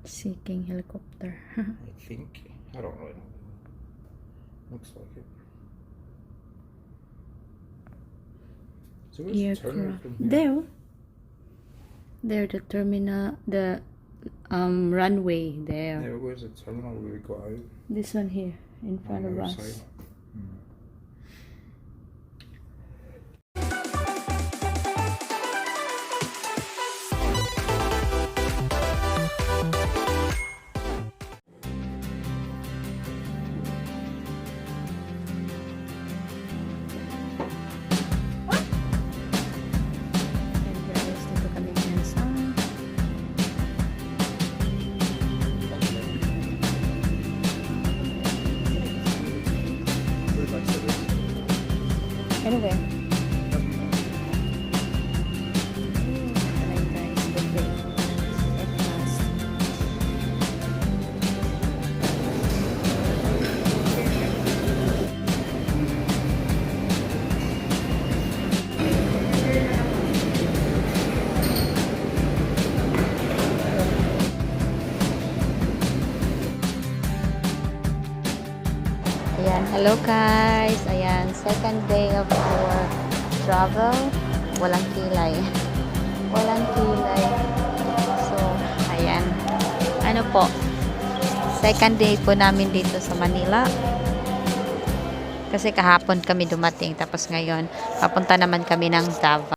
Seeking helicopter. I think. I don't really know. Looks like it. So where's the terminal Aircraft. from here? There. There, the terminal, the runway there. Yeah, where's the terminal where we go out? This one here in front On of the other us. side. Hmm. And guys, dito kami ngayon sa Where's that service? anyway. Ayan guys, buffet. Breakfast. Ayan, hello guys. Ayan, second day of our travel. Walang kilay. Walang kilay. So, ayan. Ano po? Second day po namin dito sa Manila. Kasi kahapon kami dumating. Tapos ngayon, papunta naman kami ng Davao.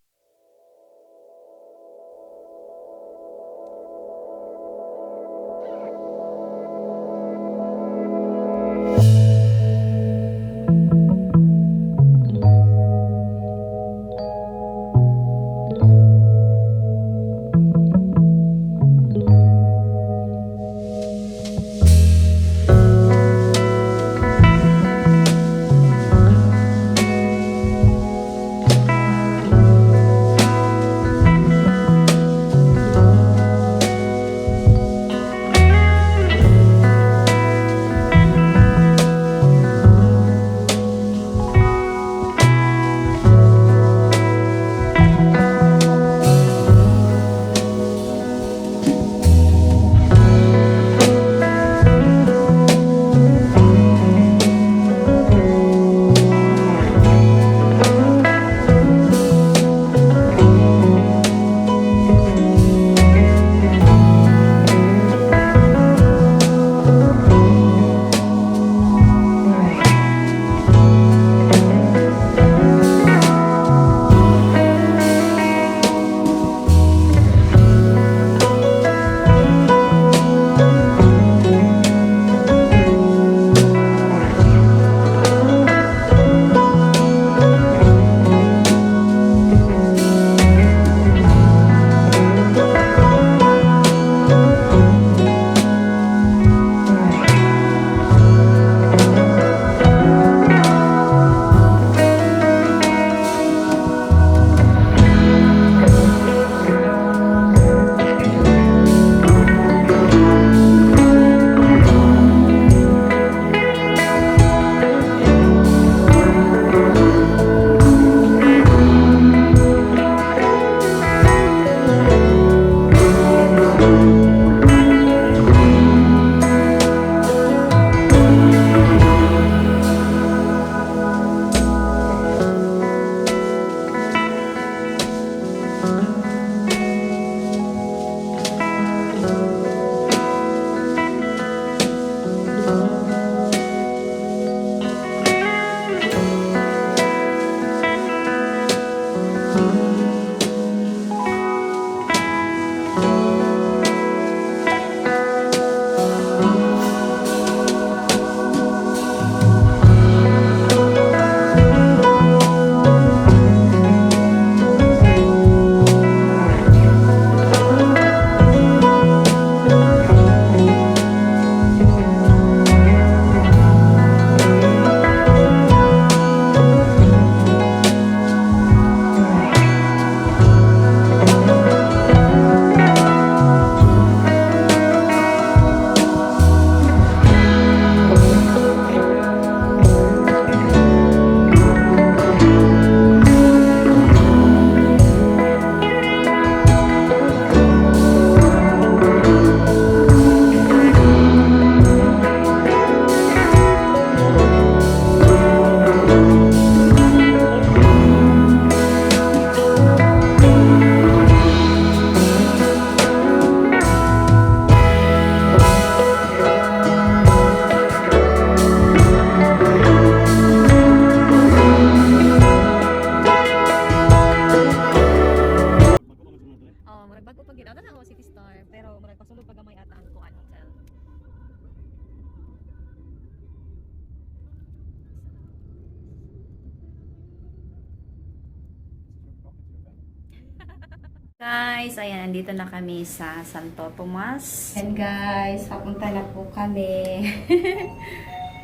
Guys, ayan, nandito na kami sa Santo Tomas. And guys, papunta na po kami.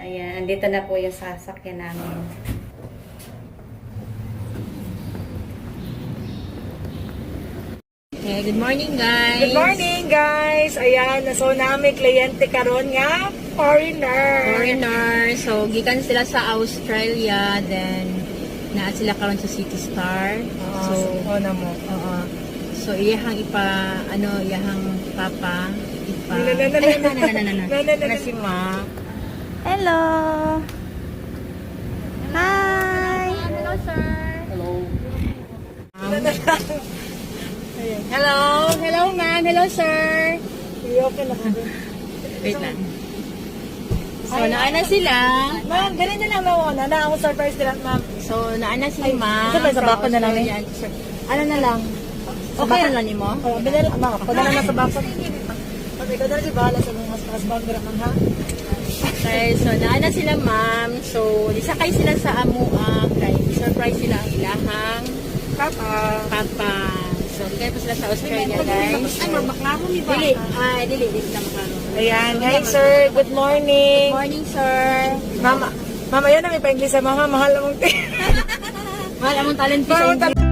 Ayan, nandito na po yung sasakyan namin. Okay, good morning guys. Good morning, guys! Ayan, so namin kliyente karon nga, foreigner. Foreigner. So, gikan sila sa Australia, then naa sila karon sa City Star. So, na mo. Oo. So, iyahang iyahang papa, ipa. Na si Ma. Hello! Hi! Hello, sir! Hello! Hello, ma'am! Hello, sir! Okay na. Wait lang. So, naana sila. Ma'am, ganun na lang na na ako surprise nila, ma'am. So, naana si ma'am. ito ba, sa bako na namin? Australian, sir. Ano na lang? Okay na lang ni mo? Oh, binala, ma'am, ako na lang sa bako. Okay, ikaw na lang si Bahala sa mga husband ko naman, ha? Okay, so naana sila ma'am. So, disakay sila sa Amua. Kay surprise sila ang ilahang papa. So, kaya pa sila sa Australia, guys. Ay, mabaklaro ni ba? Dili na makaro. Ayan, hi sir, good morning. Good morning, sir. Mama, yan na may pa-English sa mga mahal mong Mahal among talent sa Mahal English.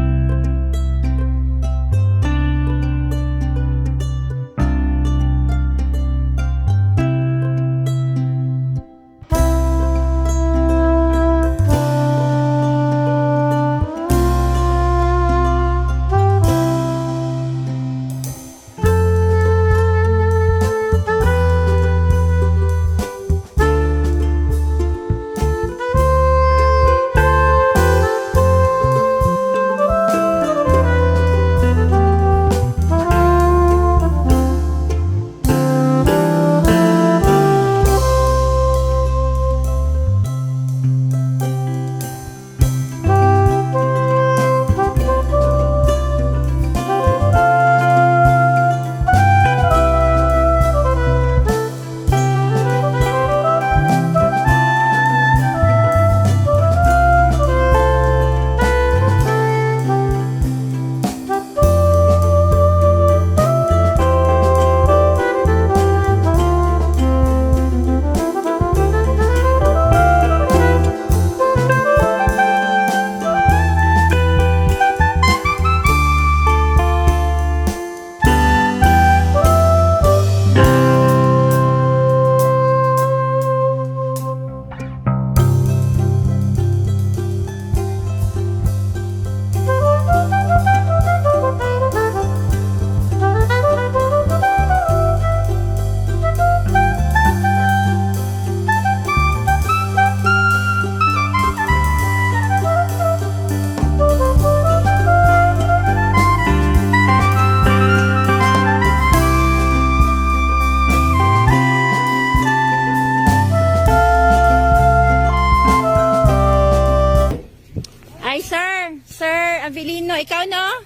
Ay, sir! Sir Avelino, ikaw no?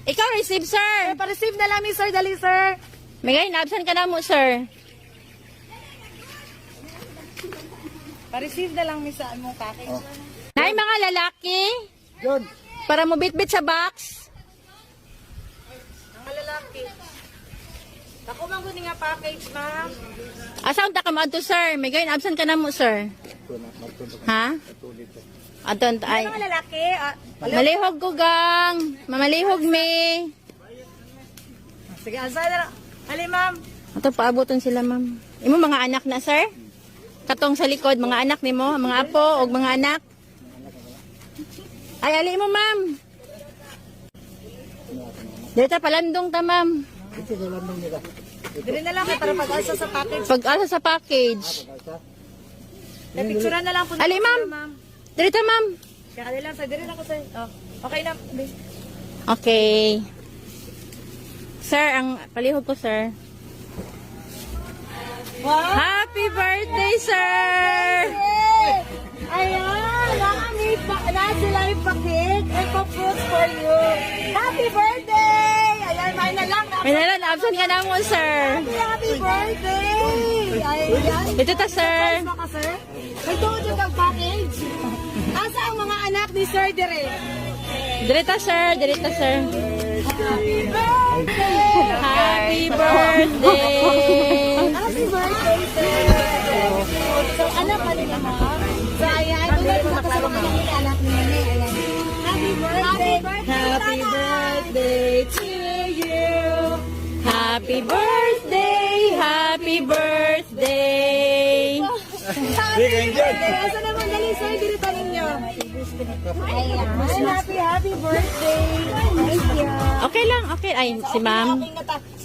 Ikaw receive, sir! Pa-receive na lang ni sir, dali sir. May absent ka na mo, sir. Pa-receive na lang ni sa mong package. Nay, mga lalaki, Yun, para mo bitbit sa box. mga lalaki. Ako man guni nga package, ma'am. Asa unta ka mo adto, sir? May absent ka na mo, sir. Ha? Aton ay. Mga lalaki, Malihog ko gang. Mamalihog me. sige, asa na lang. Ali, ma'am. Ato paaboton sila, ma'am. Imo mga anak na, sir? Katong sa likod, mga anak nimo, mga apo o mga anak. Ay, ali mo, ma'am. Dito palandong ta, ma'am. Dili na lang para pag-asa sa package. Pag-asa sa package. Na-picturean na lang po. Ali, ma'am. Dito, ma'am. Kaya kanila lang, sir. Dili na ko, sir. Oh, okay na. Okay. Sir, ang palihog ko, sir. Wow! Happy birthday, sir! Ayan! Na sila yung pakit and pa-fruits for you. Happy birthday! Ayan, may na lang. May nalan, absent ka na mo, sir. Happy birthday! Ayan. Ito ta, sir. Ano ka, sir? May tuod ang package. Asa ang mga anak ni Sir Dire? Direta, sir. Direta, sir. Happy birthday! Happy birthday, sir! So, anak ka nila mo? So, ayan. Ito na kasama ko ng anak ni Nene. Ayan. Happy birthday! Happy birthday to you! Happy birthday! Happy birthday! Happy birthday! Asa naman galing sir? Dito ninyo. Ayan. Happy birthday! Thank you. Okay lang, okay. Ay, si ma'am.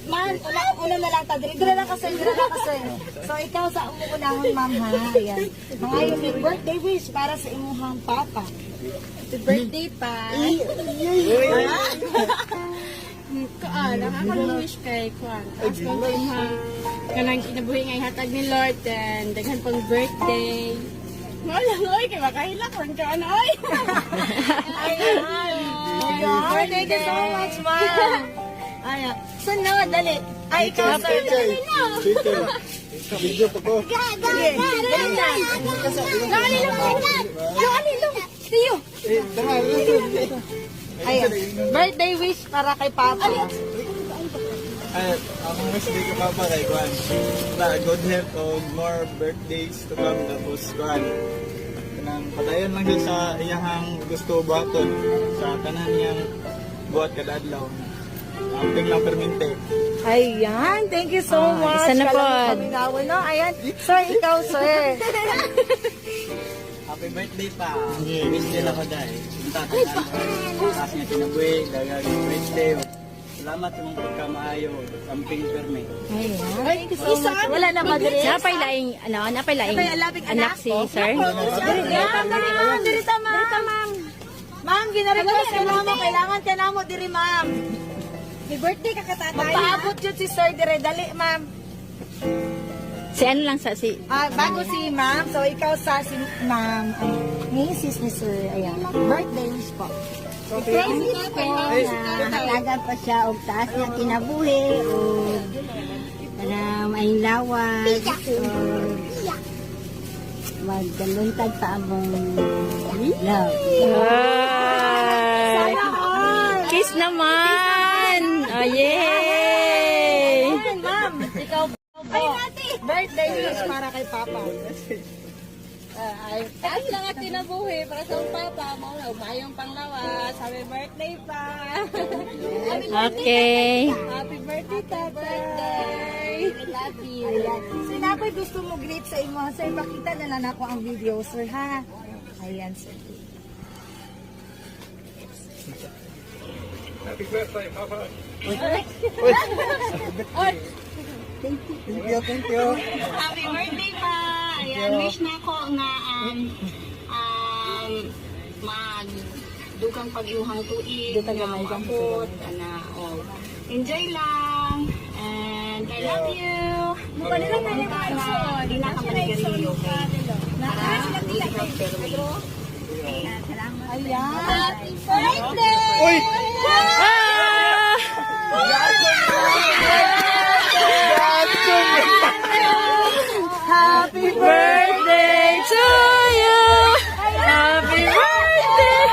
Ma'am, una na lang ta. Dire lang kasi, dire lang kasi. So, ikaw sa umuunahon, ma'am, ha? Ayan. Mga yung may birthday wish para sa imuhang papa. Happy birthday, pa. Kaalam ako ng wish kay Kwan. As kung kanang kinabuhi ngay hatag ni Lord and daghan pang birthday. Wala oy kay makahilak ron ka ano oy. Ayan. Thank you so much, ma'am. Ayan. So, no, dali. Ay, ikaw, sir. Dali na. Video pa ko. Sige, dali na. Dali lang. Dali lang. Tiyo. Ayan. Birthday wish para kay Papa. Ay, ang wish di ko pa kay Juan. Good health o more birthdays to come. Tapos Juan, kanang padayon lang yun sa iyahang gusto buhaton. Sa tanan niyang buhat kada adlaw. Amping lang permente. Ayan, thank you so much. isa na po. Paminawan, no? Ayan. Sir, ikaw, sir. Happy birthday pa. Wish nila ko dahil. Punta ka na. Kasi nga kinabuhi, dagang birthday. Salamat sa mong pagkamaayo. Samping perme. Ayan. Thank you so much. Wala na madre. Napay laing, ano, napay laing anak si sir. Dirita, ma'am. Ma'am, gina-request ka na mo. Kailangan ka na mo, diri, ma'am. May birthday ka katatay. Magpaabot yun si sir, dire. Dali, ma'am. Si ano lang sa si Bago si ma'am, so ikaw sa si ma'am, misis ni sir, ayan, birthday wish po. Promise ko na hatagan pa siya og taas nga kinabuhi o para may lawas o magdaluntag pa among love. Ay! Kiss naman! Oh, yay! Ayan, ma'am, ikaw po. Birthday wish para kay Papa. Taas lang at tinabuhi para sa papa mo na umayong panglawas. Happy birthday pa. Okay. Happy birthday tatay. We love you. Ayan. Sinabi gusto mo greet sa imo, sir, pakita na lang ako ang video, sir, ha? Ayan, sir. Happy birthday, Papa. Thank you. Happy birthday pa! Ayan, wish na ko nga magdugang pag-iuhang tuig na maabot enjoy lang and I love you. Mukha nila tayo na di na ka manigarilyo Ayan. Happy birthday! Uy! Happy Birthday to you! Happy birthday!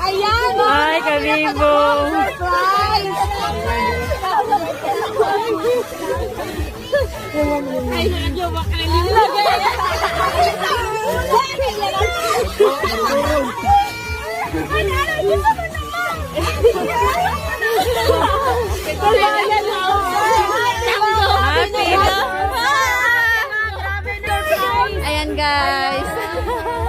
Ayan! Ay, kabibong! Surprise! Ay, nagyawa ka na Happy na! Ayan guys!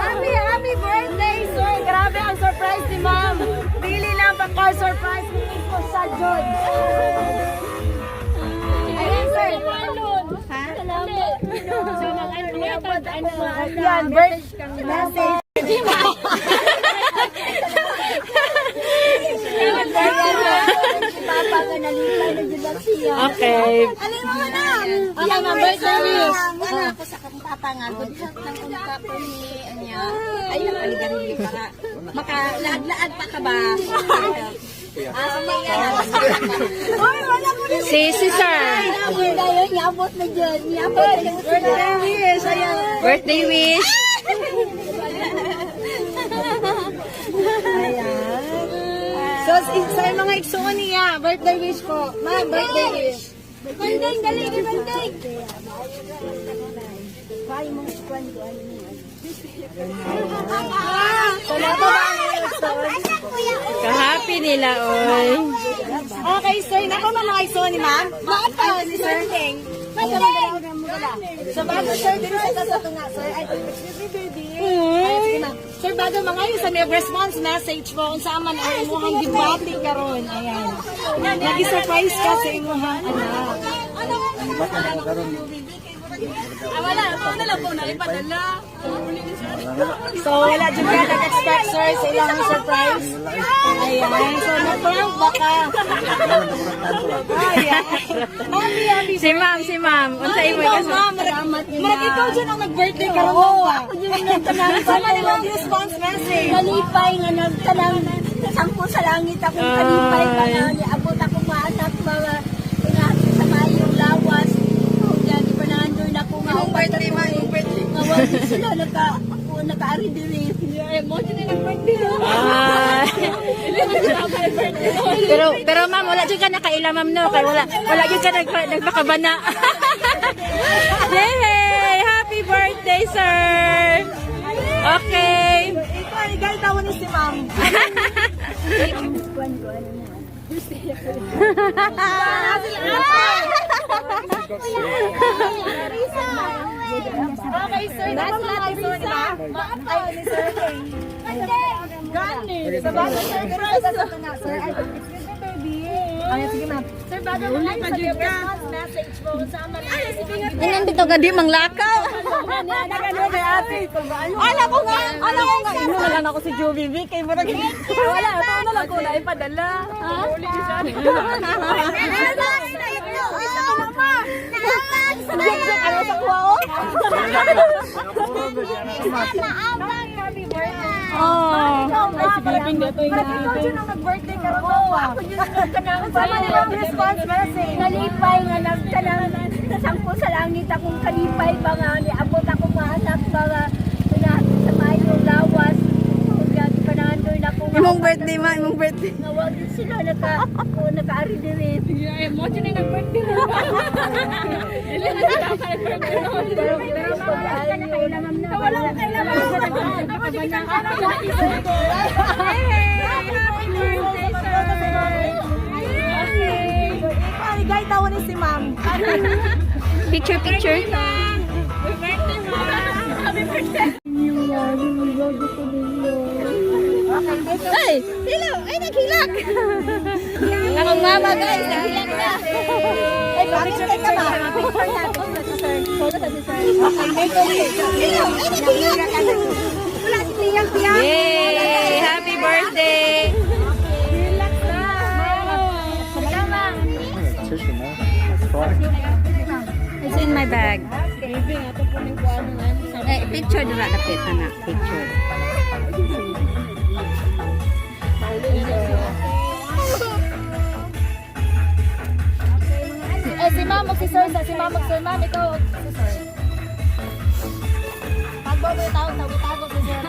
Happy birthday, sir! Grabe ang surprise ni ma'am! Pili lang surprise mo sa George! Ayan, sir! Yan, birthday message! Papa ka nalipay na dyan siya. Okay. Ano mo na? Okay, ma'am, birthday wish. Ano ako sa papa nga, good health ng unta po ni Anya. Ayun, paligarilyo para makalaad-laad pa ka ba? kuya. Si Sir. Niabot na dyan. Niabot na dyan. Birthday wish. So, sa mga igsoon niya, birthday wish ko. Ma'am, birthday wish. Birthday, galing, birthday. So, nato ba ang igsoon? Ka-happy nila, oy. Okay, sir. Nako mga igsoon ni ma'am. Bata ni sir. So, bago sir, din sa tunga, sir. Ay, excuse me, baby. Ay, sige, ma'am. Sir, bago mga yun, sa may response message mo, unsa man ang imuhang gibati karon. Ayan. Nagi-surprise ka sa imuhang anak. So, wala dyan ka nag-expect, sir, sa ilang surprise. Ayan. So, nag-prank ba ka? Ayan. Happy. Si ma'am. Unsa imo Ikaw, ka? ma'am. Marag ikaw dyan ang nag-birthday ka rin mo. Ako dyan ang nagtanang. Sama nila ang response message. Kalipay nga nagtanang sampo sa langit akong kalipay ka nga niabot ako maanak mga sa mayong lawas yan ipanandoy na ko nga Yung birthday, ma'am. Yung birthday. nga wala sila naka-ari diri Ah. pero ma'am, wala jud ka nakaila ma'am no, kay wala jud ka nagpakabana. Yay! Happy birthday, sir. Okay. Ikaw, igal tawon ni si ma'am. Okay, sir. Nako mga igsoon ni ma'am. Ay, ni sir. Gani. Sa bago, sir. Pero sa tunga, sir. Ay, excuse me, baby. Ay, sige, ma'am. Sir, bago mo lang sa response message mo. Sama na. Ay, sige nga. Inan bitaw gadi manglakaw. Ala ko nga. Ino na lang ako si Jovi V. Kay Murag. Wala. Ito na lang ko na ipadala. Uli ni siya. Ano sa kuha ko? Happy birthday. Oh. Ay, si Pilipin dito yung nag-birthday. Nag-birthday ka rin mo. Ako yun nagtanang. Sama nila ang response message. kalipay nga nagtanang sampo sa langit akong kalipay ba nga niabot ako maanak mga sa mayong lawas yan ipanandoy na ko Imong birthday ma, imong birthday. nga wag sila naka-ari diri Wala ka kailangan. Igay tawon ni si ma'am. Picture. Ay, hello. Ay, naghilak. Akong mama guys, naghilak na. Ay, picture ka ba? Picture natin si sir. Photo sa si sir. Hello, ay naghilak. Wala si Tiyang. Yay! Happy birthday! It's in my bag. Eh, picture dula dapit anak, picture. Si ma'am, si sir, si ma'am, ma'am, ikaw, si sir. Pagbago yung tao, tago si sir.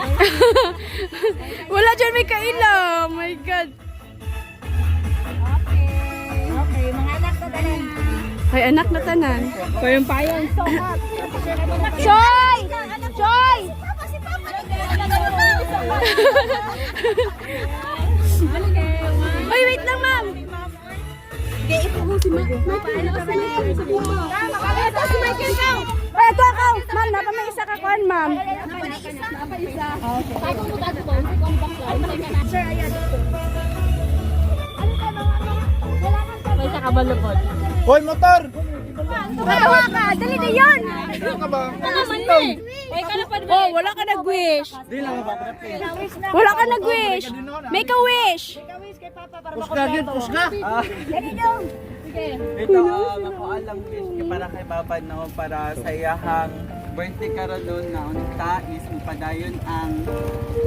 Wala dyan may kaila. Oh my God. Okay, mga anak na tanan. Ay, anak na tanan. Parang payan. Joy! Joy! Ay, wait lang, ma'am. Ito si Michael Kau! Ito ako. Ma'am, napamay isa ka kuhan, ma'am. Sir, ayan. May isa ka balupod. Hoy, motor! Tawa ka! Dali na yun! Ano ka ba? Oh, wala ka nag-wish. Di lang ba? Wala ka nag-wish. Make a wish. Pusga yun, pusga! Ito, ako alam wish ko para kay Papa no, para sa iyahang birthday karon doon na unang tais, padayon ang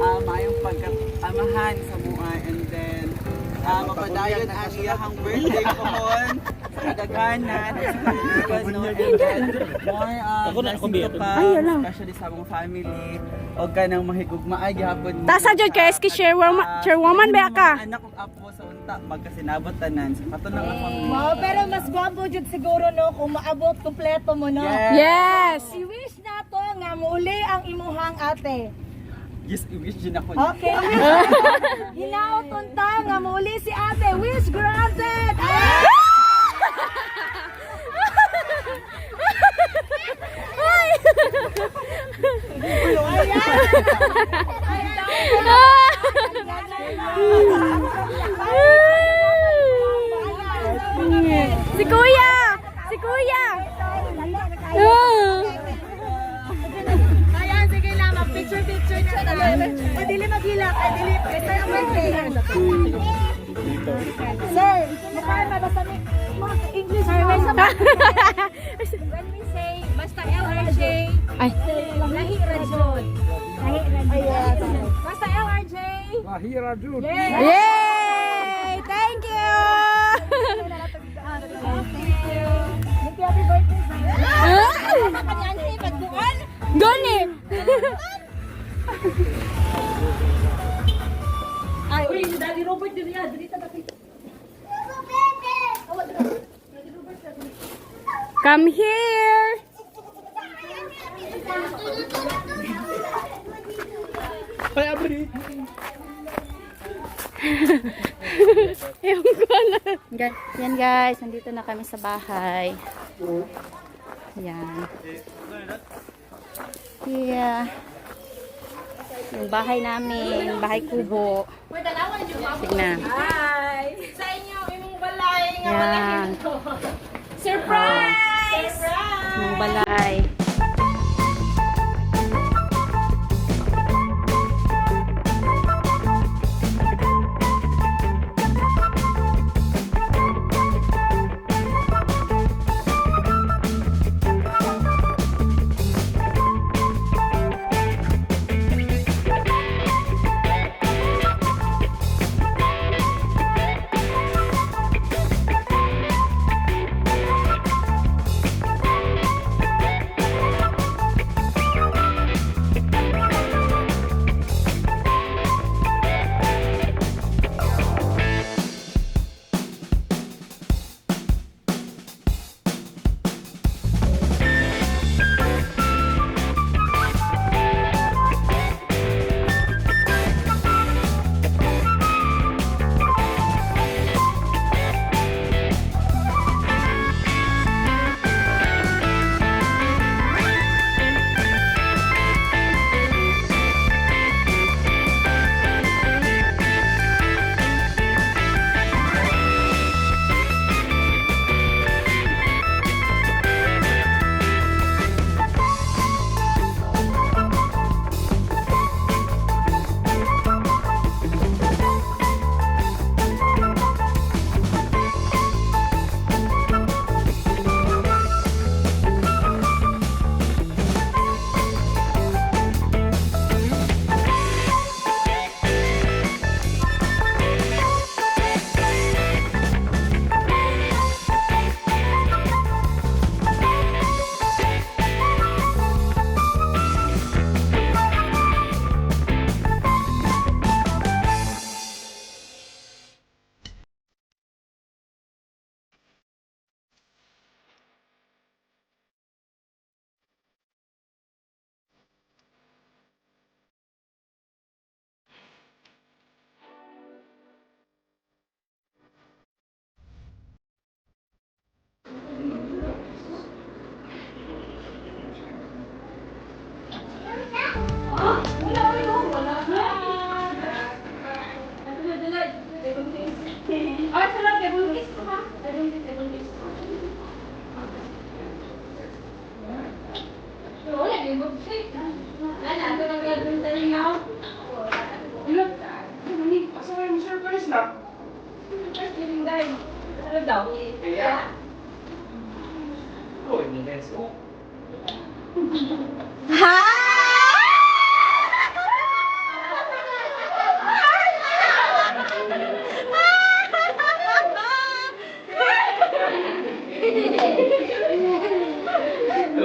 maayong pagkamahan sa mua and then mapadayon ang iyahang birthday pohon sa kadaghanan. More blessing to come, especially sa mga family. O ka nang mahigugmaay gihapon. Tasa jud kay SK chairwoman ba ka? Anak kong apo sa unta magkasinabot tanan. Sa katulang ako. Pero mas gwapo jud siguro no kung maabot kompleto mo no. Yes. I-wish na to nga muli ang imuhang ate. Yes, i-wish din ako. Okay. Hinaot unta nga muli si ate. Wish granted. Si Kuya! Si Kuya! Ayan, sige na, mag-picture na tayo. Dili maghilak, dili. Basta yung birthday. Sir, mukha na basta may English. When we say, basta LRJ, Ay. lahi Rajod. Lahi Rajod. Basta LRJ. Mahira Jude. Yay! Thank you! Happy birthday sa'yo. Kanyan si Pagbuan. Gani! Ay, uy, si Daddy Robert din yan. Dito na dito. Come here! Ay, abri. Ewan ko na. Yan guys, nandito na kami sa bahay. Yan. Yeah. Yung bahay namin, bahay kubo. Tignan. Hi! Sa inyo, imong balay nga Yan. Surprise! Yung balay.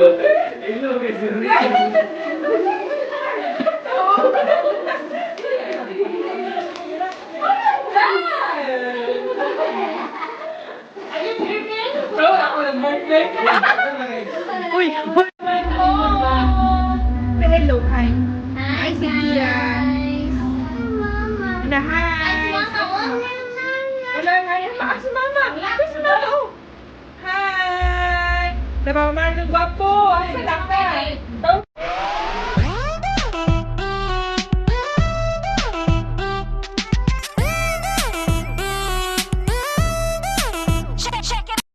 Hello, hi. Hi, Cynthia. Na, hi. Wala nga yan. Si mama. Si mama, oh. Hi. Napamamahal ng gwapo. Ay, salakay.